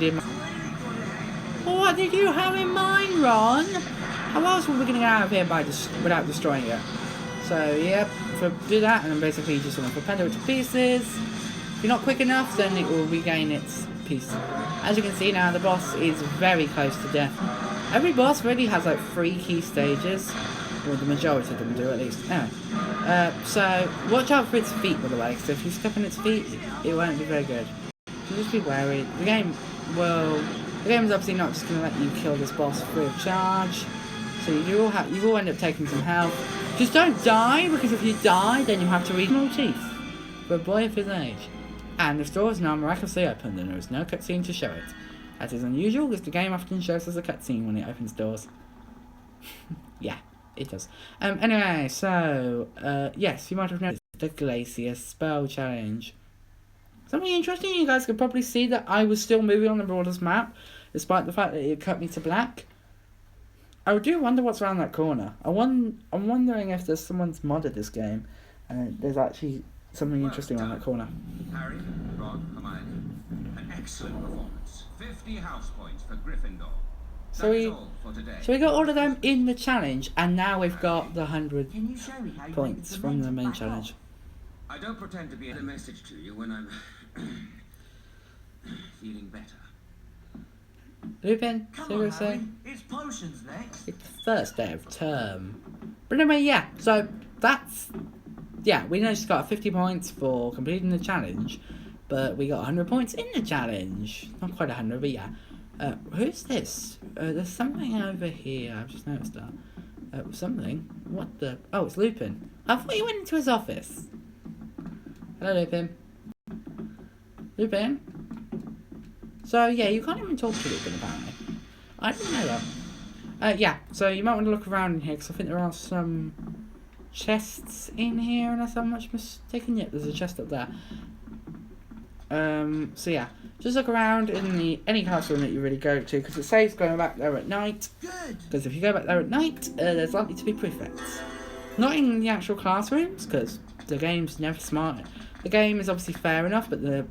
did. What did you have in mind, Ron? How else were we going to get out of here without destroying it? So, yep, do that, and then basically you just want to propel it to pieces. If you're not quick enough, then it will regain its piece. As you can see now, the boss is very close to death. Every boss really has like 3 key stages. Well, the majority of them do, at least. Anyway, so watch out for its feet, by the way, because if you step on its feet, it won't be very good. So just be wary. The game is obviously not just going to let you kill this boss free of charge. So you will end up taking some health. Just don't die, because if you die, then you have to read more teeth for a boy of his age. And the door is now miraculously opened, and there is no cutscene to show it. That is unusual, because the game often shows us a cutscene when it opens doors. Yeah, it does. Anyway, so, yes, you might have noticed the Glacier Spell Challenge. Something interesting, you guys could probably see that I was still moving on the broadest map, despite the fact that it cut me to black. I do wonder what's around that corner. I'm wondering if there's someone's modded this game, and there's actually something interesting around that corner. Harry, Ron, Hermione, an excellent performance. 50 house points for Gryffindor. So we got all of them in the challenge, and now we've got the 100 points from the main challenge. I don't pretend to be a message to you when I'm feeling better. Lupin, seriously? It's potions next. It's the first day of term. But anyway, yeah, so that's... Yeah, we just got 50 points for completing the challenge, but we got 100 points in the challenge. Not quite 100, but yeah. Who's this? There's something over here. I've just noticed that. Something? What the... Oh, it's Lupin. I thought you went into his office. Hello, Lupin. Lupin? So, yeah, you can't even talk to Lupin, apparently. I didn't know that. Yeah, so you might want to look around in here, because I think there are some chests in here, unless I'm much mistaken. Yeah, there's a chest up there. So yeah, just look around in any classroom that you really go to, because it saves going back there at night. Because if you go back there at night, there's likely to be prefects. Not in the actual classrooms, because the game's never smart. The game is obviously fair enough, but the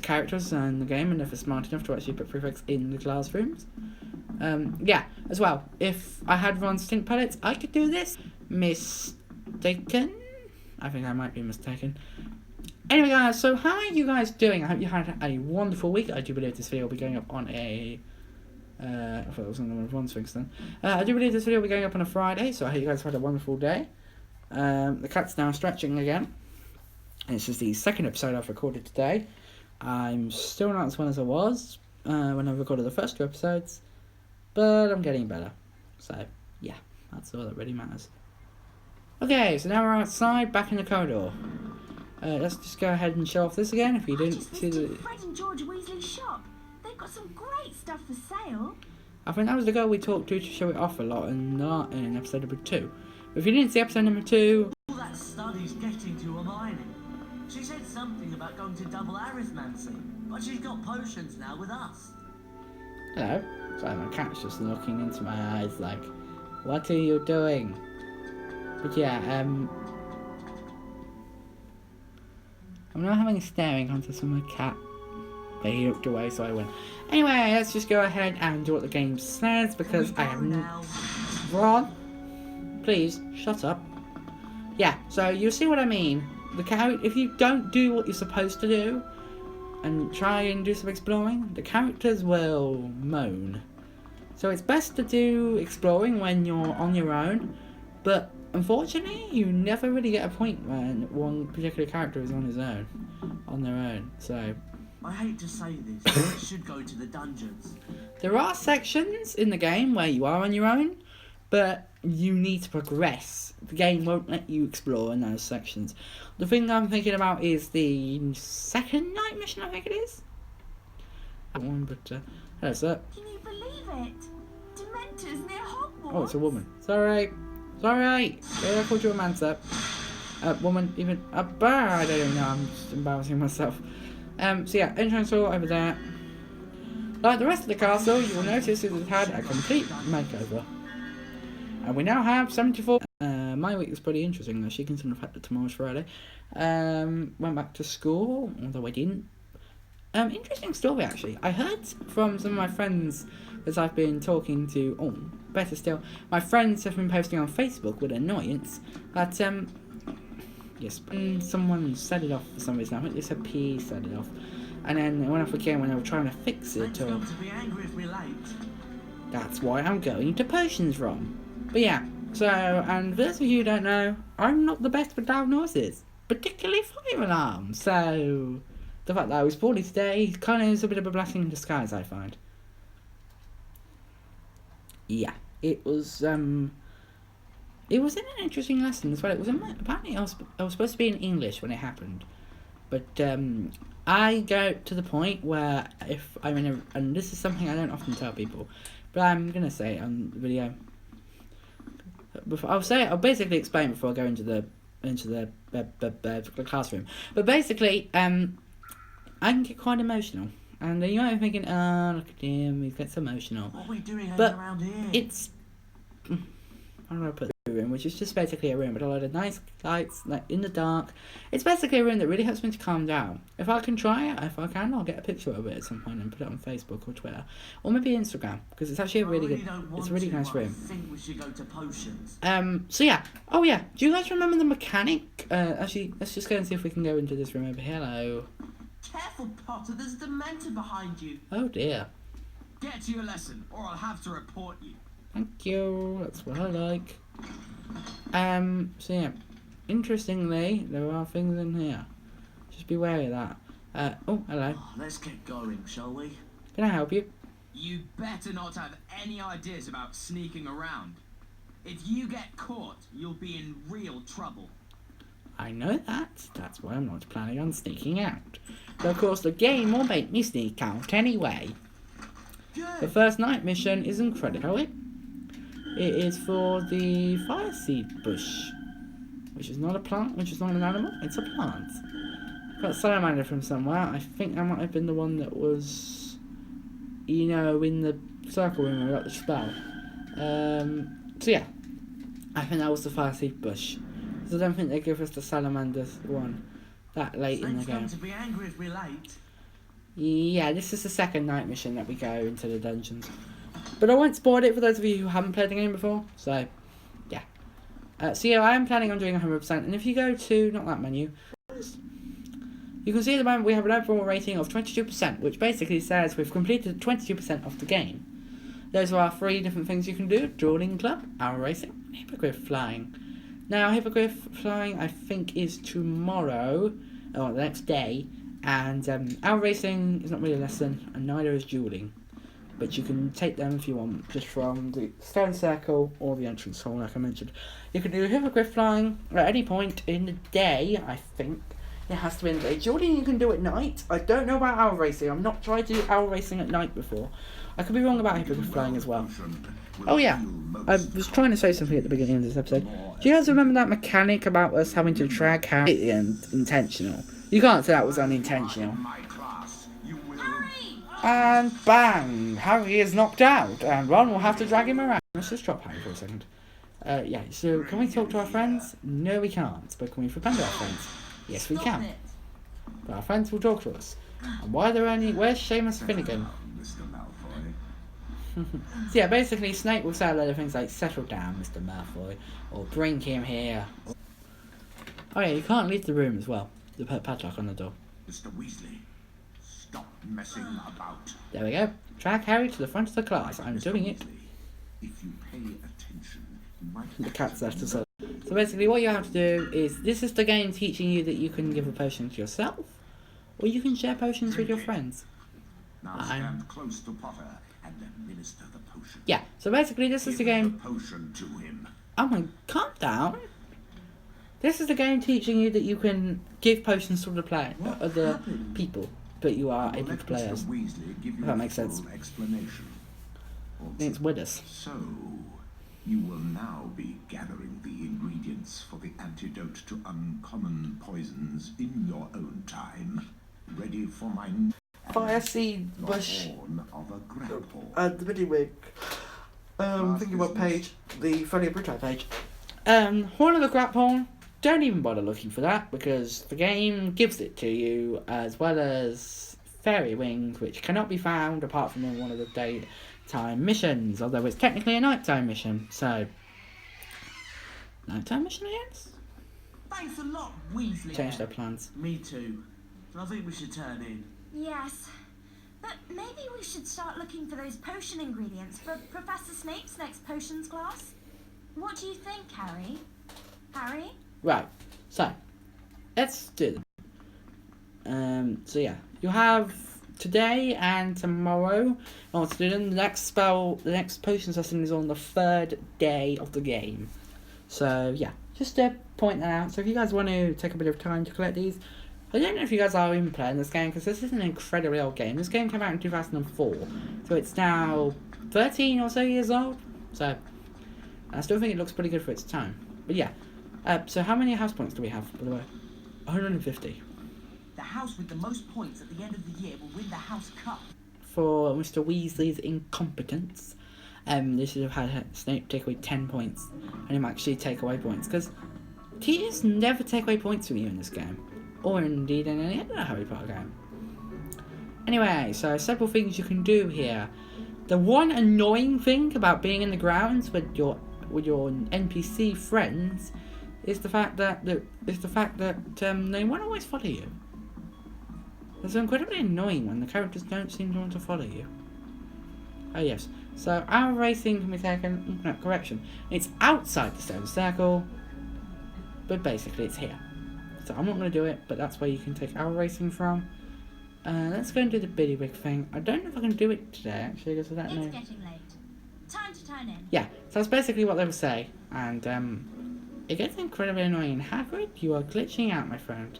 characters and the game are never smart enough to actually put prefects in the classrooms. Yeah, as well, if I had Ron's stint pellets, I could do this. Mistaken? I think I might be mistaken. Anyway, guys, so how are you guys doing? I hope you had a wonderful week. I do believe this video will be going up on a... I thought it was on one of Ron's things then. I do believe this video will be going up on a Friday, so I hope you guys had a wonderful day. The cat's now stretching again. This is the second episode I've recorded today. I'm still not as well as I was when I recorded the first 2 episodes, but I'm getting better. So, yeah, that's all that really matters. Okay, so now we're outside, back in the corridor. Let's just go ahead and show off this again. If you didn't see the... Fred and George Weasley's shop. They've got some great stuff for sale. I think that was the girl we talked to show it off a lot in episode number 2. But if you didn't see episode number 2... All that study's getting to Hermione. She said something about going to double arithmancy, but she's got potions now with us. Hello. Sorry, my cat's just looking into my eyes like, what are you doing? But yeah, I'm now having a staring contest with my cat. But he looked away, so I went. Anyway, let's just go ahead and do what the game says, because I have Ron, please, shut up. Yeah, so you see what I mean. If you don't do what you're supposed to do, and try and do some exploring, the characters will moan. So it's best to do exploring when you're on your own, but unfortunately, you never really get a point when one particular character is on their own, so... I hate to say this, but we should go to the dungeons. There are sections in the game where you are on your own, but you need to progress. The game won't let you explore in those sections. The thing I'm thinking about is the second night mission, I think it is. That one, but, hello, sir. Can you believe it? Dementors near Hogwarts. Oh, it's a woman. Sorry. Sorry. I called you a man, sir. Woman, even a bird. I don't even know. I'm just embarrassing myself. So yeah, entrance hall over there. Like the rest of the castle, you will notice it has had a complete makeover. And we now have 74. My week was pretty interesting, actually, considering the fact that tomorrow's Friday. Went back to school, although I didn't. interesting story actually. I heard from some of my friends as I've been talking to. Oh, better still, my friends have been posting on Facebook with annoyance that yes, someone set it off for some reason. I think it's a P set it off, and then it went off again when they were trying to fix it. Let's go to be angry if we're late. That's why I'm going to potions room. But yeah, so, and for those of you who don't know, I'm not the best with loud noises, particularly fire alarms. So the fact that I was poorly today kind of is a bit of a blessing in disguise, I find. Yeah, it was an interesting lesson as well. It was apparently I was supposed to be in English when it happened, but I go to the point where if I'm in a, and this is something I don't often tell people, but I'm gonna say it on the video. I'll basically explain before I go into the classroom. But basically, I can get quite emotional. And you might be thinking, oh, look at him, he gets emotional. What are we doing But around here? it's, I'm going to put the room, which is just basically a room with a lot of nice lights, like in the dark. It's basically a room that really helps me to calm down. If I can try it, if I can, I'll get a picture of it at some point and put it on Facebook or Twitter. Or maybe Instagram, because it's actually a really good, it's a really nice room. I think we should go to potions. So yeah. Oh yeah, do you guys remember the mechanic? Actually, let's just go and see if we can go into this room over here. Hello. Careful, Potter, there's a Dementor behind you. Oh dear. Get to your lesson, or I'll have to report you. Thank you, that's what I like. So yeah, interestingly, there are things in here. Just be wary of that. Oh, hello. Let's get going, shall we? Can I help you? You better not have any ideas about sneaking around. If you get caught, you'll be in real trouble. I know that. That's why I'm not planning on sneaking out. But of course, the game will make me sneak out anyway. Good. The first night mission is incredible. It is for the fire seed bush, which is not a plant, which is not an animal, it's a plant. Got a salamander from somewhere. I think that might have been the one that was, you know, in the circle room where I got the spell. So yeah, I think that was the fire seed bush. So I don't think they give us the salamander one that late in the game. Going to be angry if we're late. Yeah, this is the second night mission that we go into the dungeons. But I won't spoil it for those of you who haven't played the game before. So, yeah. So yeah, I am planning on doing 100%. And if you go to, not that menu, you can see at the moment we have an overall rating of 22%, which basically says we've completed 22% of the game. Those are our 3 different things you can do: Dueling Club, Arrow Racing, and Hippogriff Flying. Now, Hippogriff Flying, I think, is tomorrow, or the next day, and Arrow Racing is not really a lesson, and neither is Dueling. But you can take them if you want, just from the stone circle or the entrance hall, like I mentioned. You can do Hippogriff Flying at any point in the day, I think. It has to be in the day. Dueling you can do at night. I don't know about Arrow Racing. I've not tried to do Arrow Racing at night before. I could be wrong about Hippogriff Flying as well. Oh yeah, I was trying to say something at the beginning of this episode. Do you guys remember that mechanic about us having to drag Harry intentional? You can't say that was unintentional. And bang! Harry is knocked out, and Ron will have to drag him around. Let's just drop Harry for a second. Yeah, so can we talk to our friends? No, we can't. But can we pretend to our friends? Yes, we can. But our friends will talk to us. And why are there only... Where's Seamus Finnegan? So yeah, basically Snape will say a lot of things like, settle down, Mr. Malfoy, or bring him here. Oh yeah, you can't leave the room as well. The padlock on the door. Mr. Weasley, stop messing about. There we go. Drag Harry to the front of the class. I'm doing it. If you pay attention, you might... The cat's left us. So basically what you have to do is, this is the game teaching you that you can give a potion to yourself, or you can share potions with your friends. Now stand close to Potter and administer the potion. Yeah, so basically this is the game... Give the potion to him. Oh my, calm down. This is the game teaching you that you can give potions to other people, but you are able to play as. If that makes sense. It's with us. So, you will now be gathering the ingredients for the antidote to uncommon poisons in your own time. Ready for my... Fire seed bush. The Bidywig. Thinking about page, the Folio Brutai page. Horn of the Graphorn. Don't even bother looking for that, because the game gives it to you, as well as fairy wings, which cannot be found apart from in one of the daytime missions, although it's technically a nighttime mission, so... Nighttime mission, I guess? Thanks a lot, Weasley. Change their plans. Me too. So I think we should turn in. Yes. But maybe we should start looking for those potion ingredients for Professor Snape's next potions class. What do you think, Harry? Harry? Right, so, let's do them. So yeah, you have today and tomorrow. I want to do them. The next potion session is on the 3rd day of the game. So yeah, just to point that out. So if you guys want to take a bit of time to collect these, I don't know if you guys are even playing this game because this is an incredibly old game. This game came out in 2004, so it's now 13 or so years old. So I still think it looks pretty good for its time. But yeah, so how many house points do we have, by the way? 150. The house with the most points at the end of the year will win the house cup. For Mr. Weasley's incompetence, they should have had Snape take away 10 points and him actually take away points, because teachers never take away points from you in this game, or indeed in any other Harry Potter game. Anyway, so several things you can do here. The one annoying thing about being in the grounds with your NPC friends is the fact that they won't always follow you. It's incredibly annoying when the characters don't seem to want to follow you. Oh yes, so our racing can be taken, no, correction, it's outside the stone circle, but basically it's here. So I'm not going to do it, but that's where you can take our racing from. Let's go and do the Biddy-Wig thing. I don't know if I can do it today, actually, because I don't know. It's getting late. Time to turn in. Yeah, so that's basically what they would say, and it gets incredibly annoying. Hagrid, you are glitching out, my friend.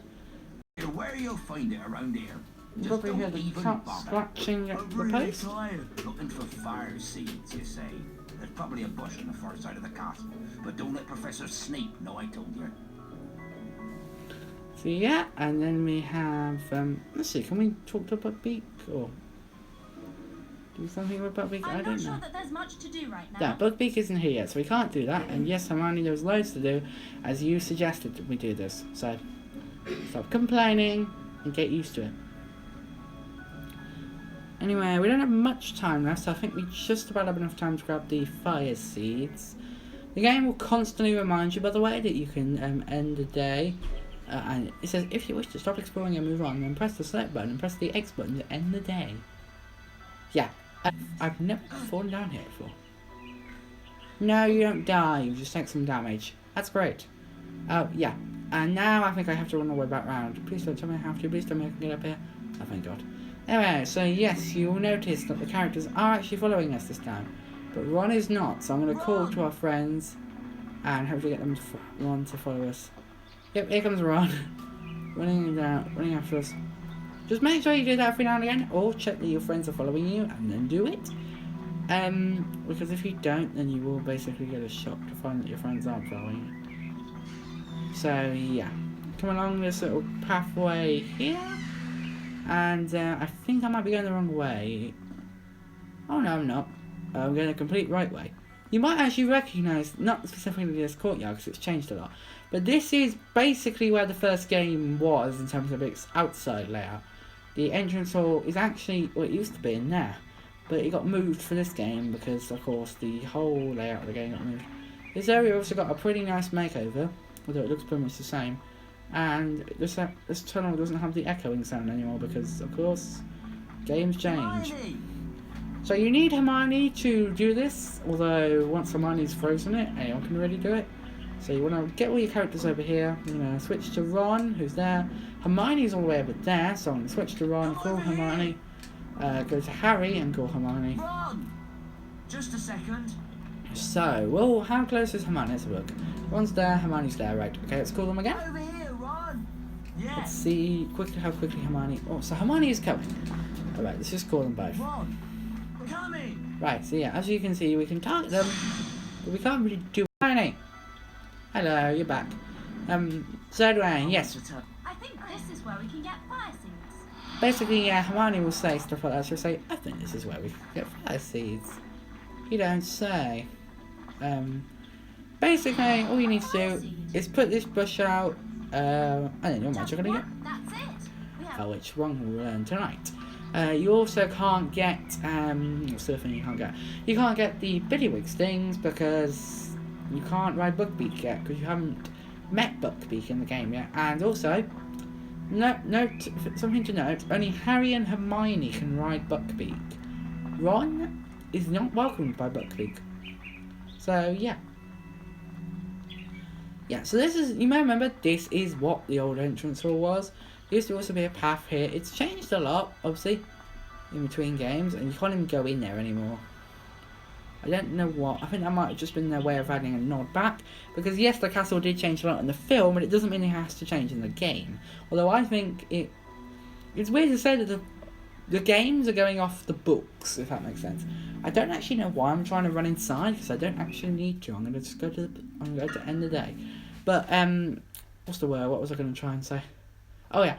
Where you'll find it around here. You Just probably hear don't the even cat bother. scratching at I'm the really post. tired. Looking for fire seeds, you say? There's probably a bush on the far side of the castle. But don't let Professor Snape know I told you. So yeah, and then we have, let's see, can we talk to Buckbeak, or do something with Buckbeak? I I'm don't not know. sure that there's much to do right now. Yeah, Buckbeak isn't here yet, so we can't do that. And yes, Hermione, there's loads to do, as you suggested that we do this. So, stop complaining and get used to it. Anyway, we don't have much time left, so I think we just about have enough time to grab the fire seeds. The game will constantly remind you, by the way, that you can end the day. And it says, if you wish to stop exploring and move on, then press the select button and press the X button to end the day. Yeah, I've never fallen down here before. No, you don't die, you just take some damage. That's great. Oh, yeah. And now I think I have to run all the way back round. Please don't tell me I have to. Please tell me I can get up here. Oh, thank God. Anyway, so yes, you will notice that the characters are actually following us this time. But Ron is not, so I'm going to call to our friends and hopefully get them to Ron to follow us. Yep, here comes Ron. running after us. Just make sure you do that every now and again, or check that your friends are following you and then do it. Because if you don't, then you will basically get a shock to find that your friends aren't following you. So yeah, come along this little pathway here, and I think I might be going the wrong way. Oh no, I'm not. I'm going the complete right way. You might actually recognise, not specifically this courtyard because it's changed a lot, but this is basically where the first game was in terms of its outside layout. The entrance hall is actually, well, it used to be in there, but it got moved for this game because, of course, the whole layout of the game got moved. This area also got a pretty nice makeover, although it looks pretty much the same. And this tunnel doesn't have the echoing sound anymore because, of course, games change. Hermione! So you need Hermione to do this, although once Hermione's frozen it, anyone can really do it. So you want to get all your characters over here. I'm going to switch to Ron, who's there. Hermione's all the way over there, so I'm going to switch to Ron, call Hermione. Go to Harry and call Hermione. Ron! Just a second. So, well, how close is Hermione? Let's have a look. Ron's there, Hermione's there, right. Okay, let's call them again. Over here, Ron! Let's Yes! see how quickly Hermione... Oh, so Hermione is coming. Alright, let's just call them both. Ron! Coming! Right, so yeah, as you can see, we can target them, but we can't really do anything. Hello, you're back. So anyway, yes. I think this is where we can get fire seeds. Basically, yeah, Hermione will say stuff like that. She'll say, I think this is where we get fire seeds. You don't say. Basically, all you need to do is put this bush out, and then you're magically get That's it. We have which Ron will learn tonight. You also can't get, what's the other thing you can't get? You can't get the Billywig stings because you can't ride Buckbeak yet because you haven't met Buckbeak in the game yet. And also, note something to note: only Harry and Hermione can ride Buckbeak. Ron is not welcomed by Buckbeak. So yeah. Yeah, so this is, you may remember, this is what the old entrance hall was. There used to also be a path here. It's changed a lot, obviously, in between games, and you can't even go in there anymore. I don't know what. I think that might have just been their way of adding a nod back, because yes, the castle did change a lot in the film, but it doesn't mean it has to change in the game. Although I think it's weird to say that the games are going off the books, if that makes sense. I don't actually know why I'm trying to run inside, because I don't actually need to. I'm going to just go to end the day. But, what's the word? What was I going to try and say? Oh, yeah.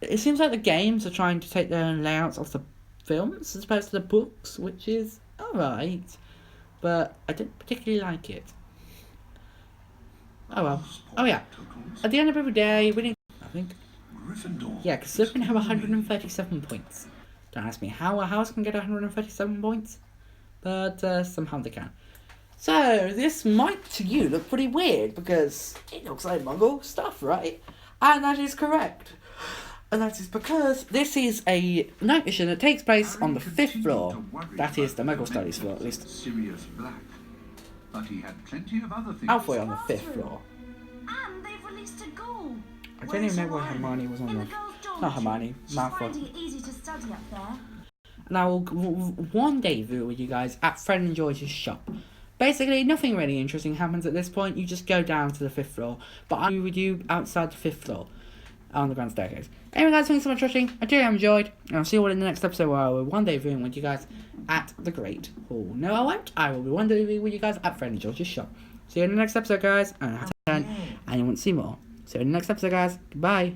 It seems like the games are trying to take their own layouts off the films as opposed to the books, which is alright. But I don't particularly like it. Oh, well. Oh, yeah. At the end of every day, we need... I think... Yeah, because Slytherin have 137 points. Don't ask me how a house can get 137 points. But, somehow they can. So, this might to you look pretty weird, because it looks like Muggle stuff, right? And that is correct. And that is because this is a night mission that takes place on the 5th floor. That is the Muggle Studies floor, at least. Sirius Black, but he had plenty of other things. Halfway on the 5th floor. And they've released a ghoul. I don't even know where Hermione was on In the... the girls' dorm. Not Hermione, She's Malfoy. finding it easy to study up there. And I will one day visit with you guys at Fred and George's shop. Basically, nothing really interesting happens at this point. You just go down to the 5th floor. But I'll be with you outside the 5th floor on the grand staircase. Anyway, guys, thanks so much for watching. I do hope you enjoyed. And I'll see you all in the next episode where I will one day visit with you guys at the Great Hall. No, I won't. I will be one day with you guys at Fred and George's shop. See you in the next episode, guys. And I have to turn, and you want to see more. See you in the next episode, guys. Goodbye.